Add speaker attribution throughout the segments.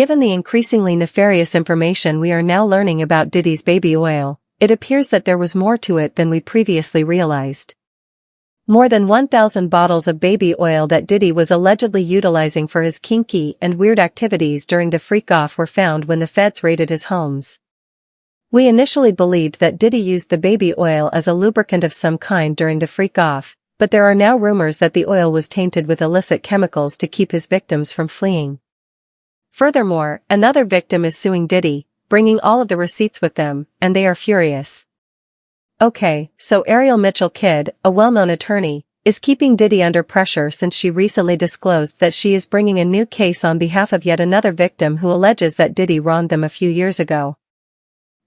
Speaker 1: Given the increasingly nefarious information we are now learning about Diddy's baby oil, it appears that there was more to it than we previously realized. More than 1,000 bottles of baby oil that Diddy was allegedly utilizing for his kinky and weird activities during the freak-off were found when the feds raided his homes. We initially believed that Diddy used the baby oil as a lubricant of some kind during the freak-off, but there are now rumors that the oil was tainted with illicit chemicals to keep his victims from fleeing. Furthermore, another victim is suing Diddy, bringing all of the receipts with them, and they are furious. Okay, so Ariel Mitchell Kidd, a well-known attorney, is keeping Diddy under pressure since she recently disclosed that she is bringing a new case on behalf of yet another victim who alleges that Diddy wronged them a few years ago.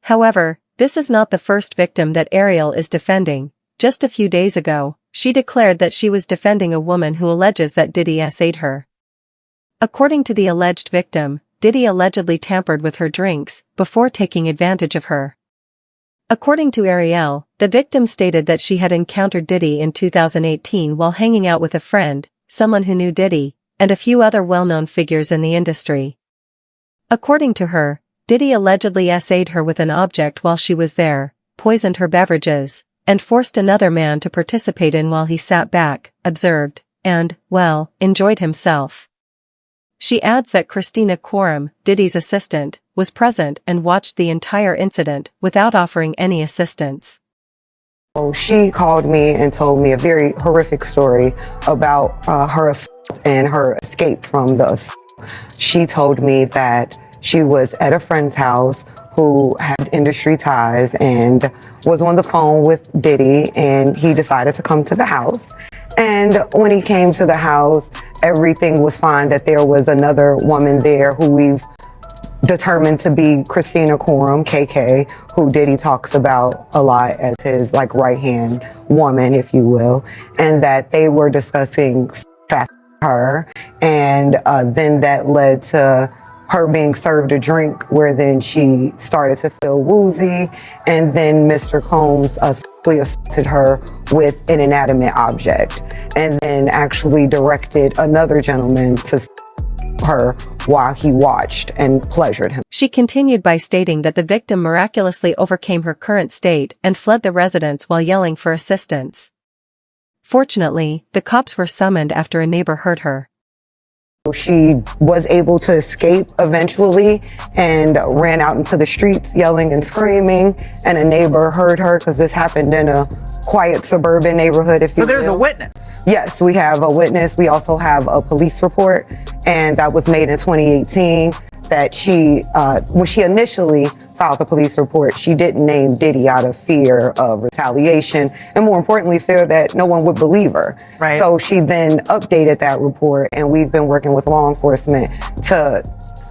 Speaker 1: However, this is not the first victim that Ariel is defending. Just a few days ago, she declared that she was defending a woman who alleges that Diddy S-Aid her. According to the alleged victim, Diddy allegedly tampered with her drinks before taking advantage of her. According to Arielle, the victim stated that she had encountered Diddy in 2018 while hanging out with a friend, someone who knew Diddy, and a few other well-known figures in the industry. According to her, Diddy allegedly S-Aid her with an object while she was there, poisoned her beverages, and forced another man to participate in while he sat back, observed, and, well, enjoyed himself. She adds that Christina Quorum, Diddy's assistant, was present and watched the entire incident without offering any assistance.
Speaker 2: She called me and told me a very horrific story about her assault and her escape from the assault. She told me that she was at a friend's house who had industry ties and was on the phone with Diddy, and he decided to come to the house. And when he came to the house, everything was fine, that there was another woman there who we've determined to be Christina Quorum, KK, who Diddy talks about a lot as his right-hand woman, if you will, and that they were discussing her, and then that led to her being served a drink where then she started to feel woozy, and then Mr. Combs assaulted her with an inanimate object, and then actually directed another gentleman to her while he watched and pleasured him.
Speaker 1: She continued by stating that the victim miraculously overcame her current state and fled the residence while yelling for assistance. Fortunately, the cops were summoned after a neighbor heard her.
Speaker 2: She was able to escape eventually and ran out into the streets yelling and screaming, and a neighbor heard her because this happened in a quiet suburban neighborhood, if you will.
Speaker 3: So there's a witness?
Speaker 2: Yes, we have a witness. We also have a police report, and that was made in 2018. That when she initially filed the police report, she didn't name Diddy out of fear of retaliation, and more importantly, fear that no one would believe her.
Speaker 3: Right.
Speaker 2: So she then updated that report, and we've been working with law enforcement to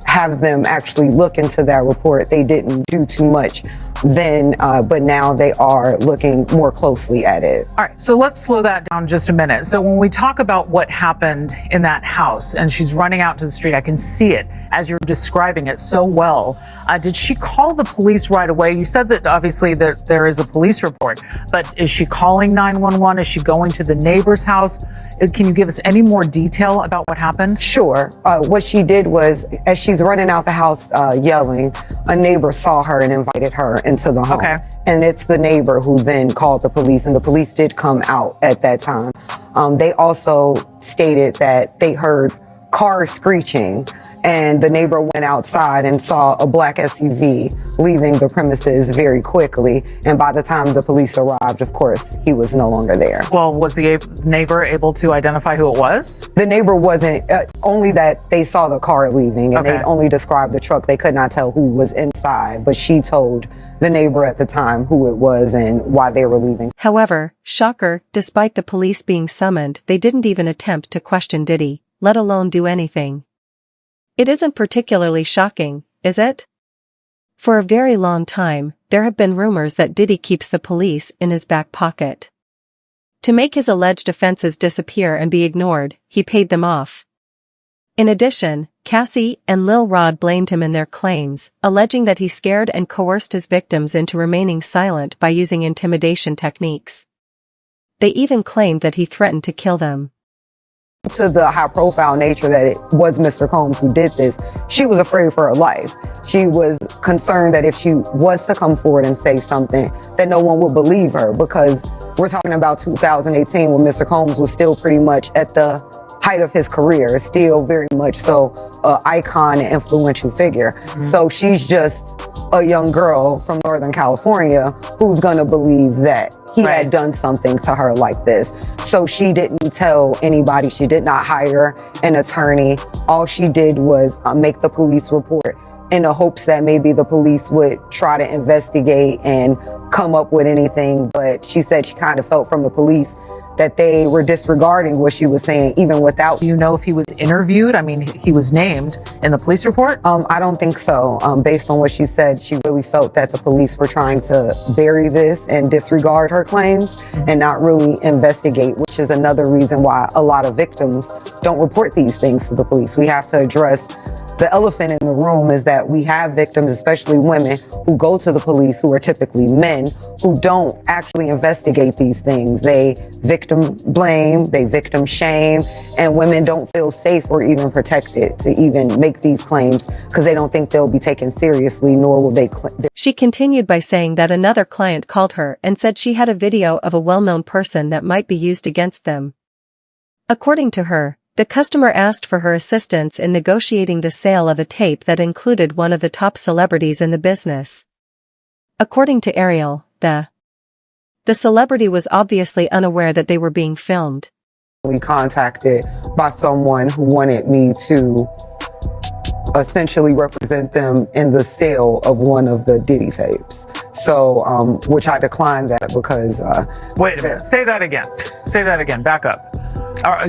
Speaker 2: have them actually look into that report. They didn't do too much then, but now they are looking more closely at it.
Speaker 3: All right, so let's slow that down just a minute. So when we talk about what happened in that house and she's running out to the street, I can see it as you're describing it so well. Did she call the police right away? You said that obviously there is a police report, but is she calling 911? Is she going to the neighbor's house? Can you give us any more detail about what happened?
Speaker 2: Sure. What she did was, as she's running out the house yelling, a neighbor saw her and invited her into the home.
Speaker 3: Okay.
Speaker 2: And it's the neighbor who then called the police, and the police did come out at that time. They also stated that they heard cars screeching, and the neighbor went outside and saw a black SUV leaving the premises very quickly. And by the time the police arrived, of course, he was no longer there.
Speaker 3: Well, was the neighbor able to identify who it was?
Speaker 2: The neighbor wasn't, only that they saw the car leaving, and they only described the truck. They could not tell who was inside, but she told the neighbor at the time who it was and why they were leaving.
Speaker 1: However, shocker, despite the police being summoned, they didn't even attempt to question Diddy, let alone do anything. It isn't particularly shocking, is it? For a very long time, there have been rumors that Diddy keeps the police in his back pocket. To make his alleged offenses disappear and be ignored, he paid them off. In addition, Cassie and Lil Rod blamed him in their claims, alleging that he scared and coerced his victims into remaining silent by using intimidation techniques. They even claimed that he threatened to kill them.
Speaker 2: to the high profile nature that it was Mr. Combs who did this, she was afraid for her life. She was concerned that if she was to come forward and say something, that no one would believe her, because we're talking about 2018 when Mr. Combs was still pretty much at the height of his career, still very much so an icon and influential figure. So she's just a young girl from Northern California who's gonna believe that he had done something to her like this. So she didn't tell anybody. She did not hire an attorney. All she did was make the police report in the hopes that maybe the police would try to investigate and come up with anything. But she said she kind of felt from the police that they were disregarding what she was saying, even without.
Speaker 3: Do you know if he was interviewed? I mean, he was named in the police report?
Speaker 2: I don't think so. Based on what she said, she really felt that the police were trying to bury this and disregard her claims and not really investigate, which is another reason why a lot of victims don't report these things to the police. We have to address the elephant in the room, is that we have victims, especially women, who go to the police, who are typically men, who don't actually investigate these things. They victim blame, they victim shame, and women don't feel safe or even protected to even make these claims because they don't think they'll be taken seriously, nor will they.
Speaker 1: She continued by saying that another client called her and said she had a video of a well-known person that might be used against them. According to her, the customer asked for her assistance in negotiating the sale of a tape that included one of the top celebrities in the business. According to Arielle, the celebrity was obviously unaware that they were being filmed.
Speaker 2: Contacted by someone who wanted me to essentially represent them in the sale of one of the Diddy tapes. So, which I declined that because...
Speaker 3: Wait a minute, say that again. Say that again, back up.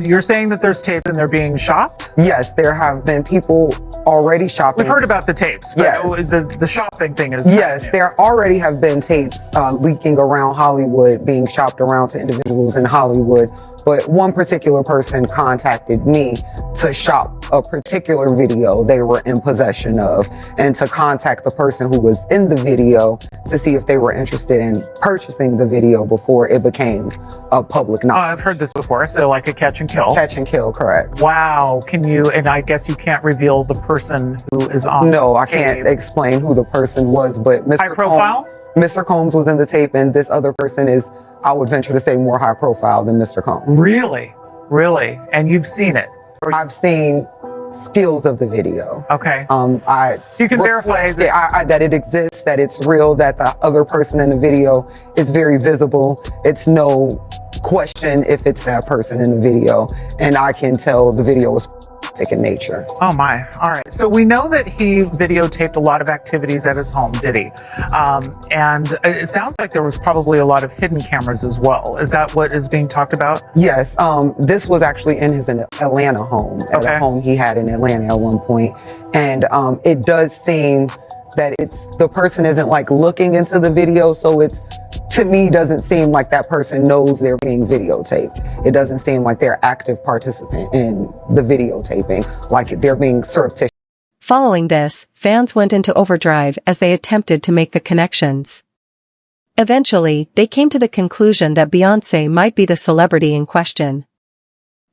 Speaker 3: You're saying that there's tape and they're being shopped?
Speaker 2: Yes, there have been people already shopping.
Speaker 3: We've heard about the tapes, but
Speaker 2: yes.
Speaker 3: The shopping thing is...
Speaker 2: Yes, there already have been tapes leaking around Hollywood, being shopped around to individuals in Hollywood. But one particular person contacted me to shop a particular video they were in possession of, and to contact the person who was in the video to see if they were interested in purchasing the video before it became a public knowledge.
Speaker 3: I've heard this before, so like a catch and kill.
Speaker 2: Catch and kill, correct.
Speaker 3: Wow, can you, and I guess you can't reveal the person who is on
Speaker 2: No, I
Speaker 3: tape.
Speaker 2: can't explain who the person was, but
Speaker 3: High profile?
Speaker 2: Mr. Combs was in the tape, and this other person is, I would venture to say, more high profile than Mr. Combs.
Speaker 3: Really? Really? And you've seen it?
Speaker 2: I've seen stills of the video.
Speaker 3: Okay.
Speaker 2: So
Speaker 3: you can verify
Speaker 2: that it exists, that it's real, that the other person in the video is very visible. It's no question if it's that person in the video, and I can tell the video is in nature.
Speaker 3: Oh my. All right. So we know that he videotaped a lot of activities at his home, did he? And it sounds like there was probably a lot of hidden cameras as well. Is that what is being talked about?
Speaker 2: Yes. This was actually in his Atlanta home, at a home he had in Atlanta at one point. And it does seem that the person isn't like looking into the video, so it's, to me, doesn't seem like that person knows they're being videotaped. It doesn't seem like they're active participant in the videotaping, like they're being surreptitious.
Speaker 1: Following this, fans went into overdrive as they attempted to make the connections. Eventually, they came to the conclusion that Beyoncé might be the celebrity in question.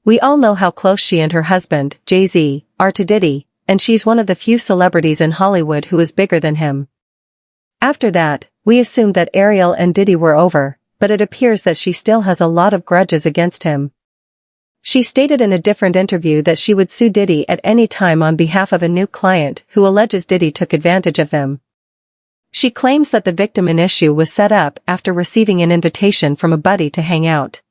Speaker 1: We all know how close she and her husband, Jay-Z, are to Diddy, and she's one of the few celebrities in Hollywood who is bigger than him. After that, we assumed that Ariel and Diddy were over, but it appears that she still has a lot of grudges against him. She stated in a different interview that she would sue Diddy at any time on behalf of a new client who alleges Diddy took advantage of them. She claims that the victim in issue was set up after receiving an invitation from a buddy to hang out.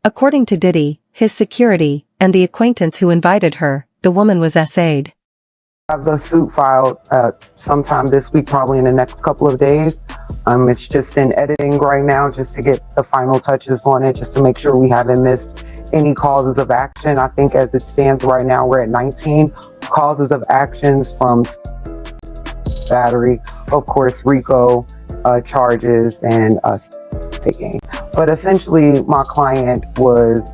Speaker 1: According to Diddy, his security, and the acquaintance who invited her, the woman was S-Aid.
Speaker 2: I have the suit filed sometime this week, probably in the next couple of days. It's just in editing right now, just to get the final touches on it, just to make sure we haven't missed any causes of action. I think as it stands right now, we're at 19 causes of actions, from battery, of course, RICO charges, and taking. But essentially, my client was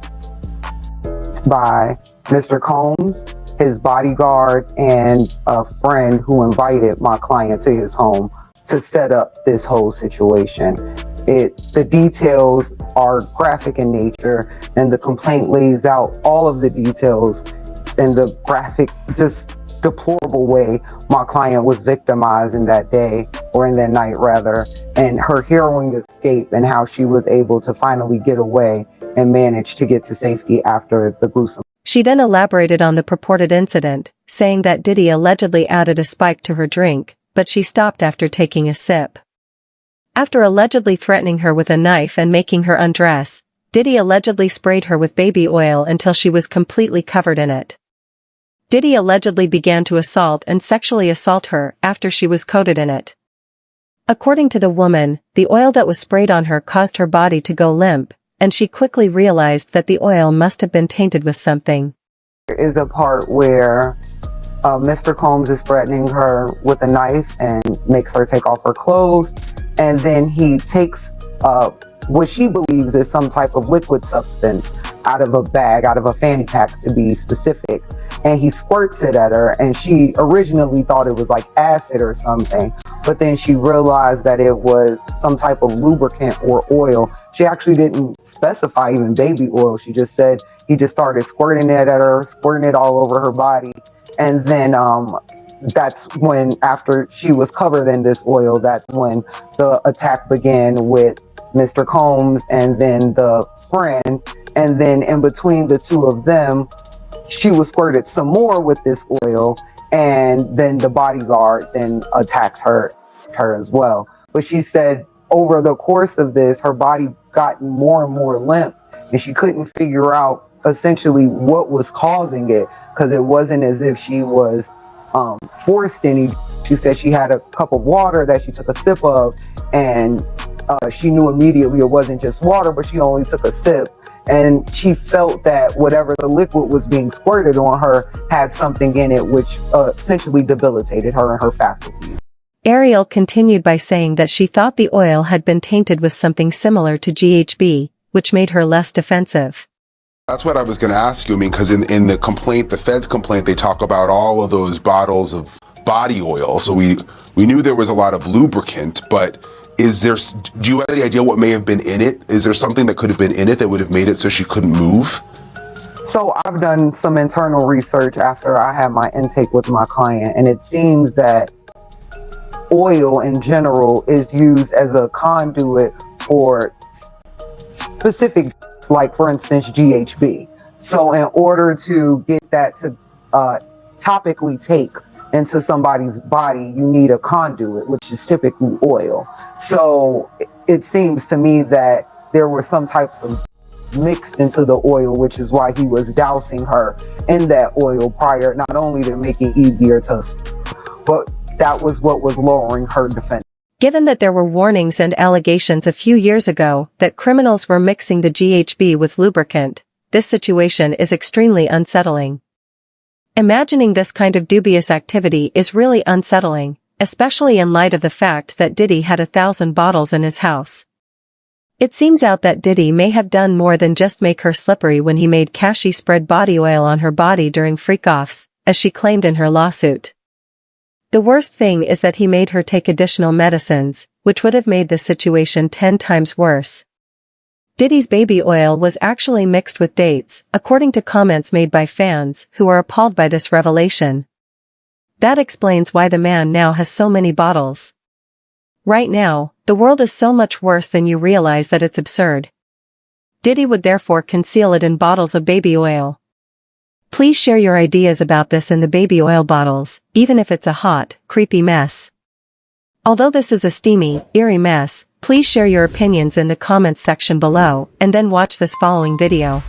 Speaker 2: by Mr. Combs, his bodyguard, and a friend who invited my client to his home to set up this whole situation. the details are graphic in nature, and the complaint lays out all of the details in the graphic, just deplorable way my client was victimized in that day, or in that night rather, and her harrowing escape and how she was able to finally get away and manage to get to safety after the gruesome.
Speaker 1: She then elaborated on the purported incident, saying that Diddy allegedly added a spike to her drink, but she stopped after taking a sip. After allegedly threatening her with a knife and making her undress, Diddy allegedly sprayed her with baby oil until she was completely covered in it. Diddy allegedly began to assault and sexually assault her after she was coated in it. According to the woman, the oil that was sprayed on her caused her body to go limp, and she quickly realized that the oil must have been tainted with something.
Speaker 2: There is a part where Mr. Combs is threatening her with a knife and makes her take off her clothes, and then he takes what she believes is some type of liquid substance out of a bag, out of a fanny pack to be specific, and he squirts it at her, and she originally thought it was like acid or something, but then she realized that it was some type of lubricant or oil. She actually didn't specify even baby oil. She just said he just started squirting it at her, squirting it all over her body, and then that's when, after she was covered in this oil, that's when the attack began with Mr. Combs and then the friend, and then in between the two of them, she was squirted some more with this oil, and then the bodyguard then attacked her as well. But she said over the course of this, her body got more and more limp, and she couldn't figure out essentially what was causing it, because it wasn't as if she was forced any. She said she had a cup of water that she took a sip of, and she knew immediately it wasn't just water, but she only took a sip, and she felt that whatever the liquid was being squirted on her had something in it which essentially debilitated her and her faculties.
Speaker 1: Arielle continued by saying that she thought the oil had been tainted with something similar to GHB, which made her less defensive.
Speaker 4: That's what I was going to ask you. I mean, because in the complaint, the Fed's complaint, they talk about all of those bottles of body oil. So we knew there was a lot of lubricant, but do you have any idea what may have been in it? Is there something that could have been in it that would have made it so she couldn't move?
Speaker 2: So I've done some internal research after I had my intake with my client, and it seems that oil in general is used as a conduit for specific, like for instance GHB. So in order to get that to topically take into somebody's body, you need a conduit, which is typically oil. So it seems to me that there were some types of mixed into the oil, which is why he was dousing her in that oil prior, not only to make it easier to, but that was what was lowering her defense.
Speaker 1: Given that there were warnings and allegations a few years ago that criminals were mixing the GHB with lubricant, this situation is extremely unsettling. Imagining this kind of dubious activity is really unsettling, especially in light of the fact that Diddy had 1,000 bottles in his house. It seems out that Diddy may have done more than just make her slippery when he made Cashy spread body oil on her body during freak-offs, as she claimed in her lawsuit. The worst thing is that he made her take additional medicines, which would have made the situation 10 times worse. Diddy's baby oil was actually mixed with dates, according to comments made by fans who are appalled by this revelation. That explains why the man now has so many bottles. Right now, the world is so much worse than you realize that it's absurd. Diddy would therefore conceal it in bottles of baby oil. Please share your ideas about this in the baby oil bottles, even if it's a hot, creepy mess. Although this is a steamy, eerie mess, please share your opinions in the comments section below, and then watch this following video.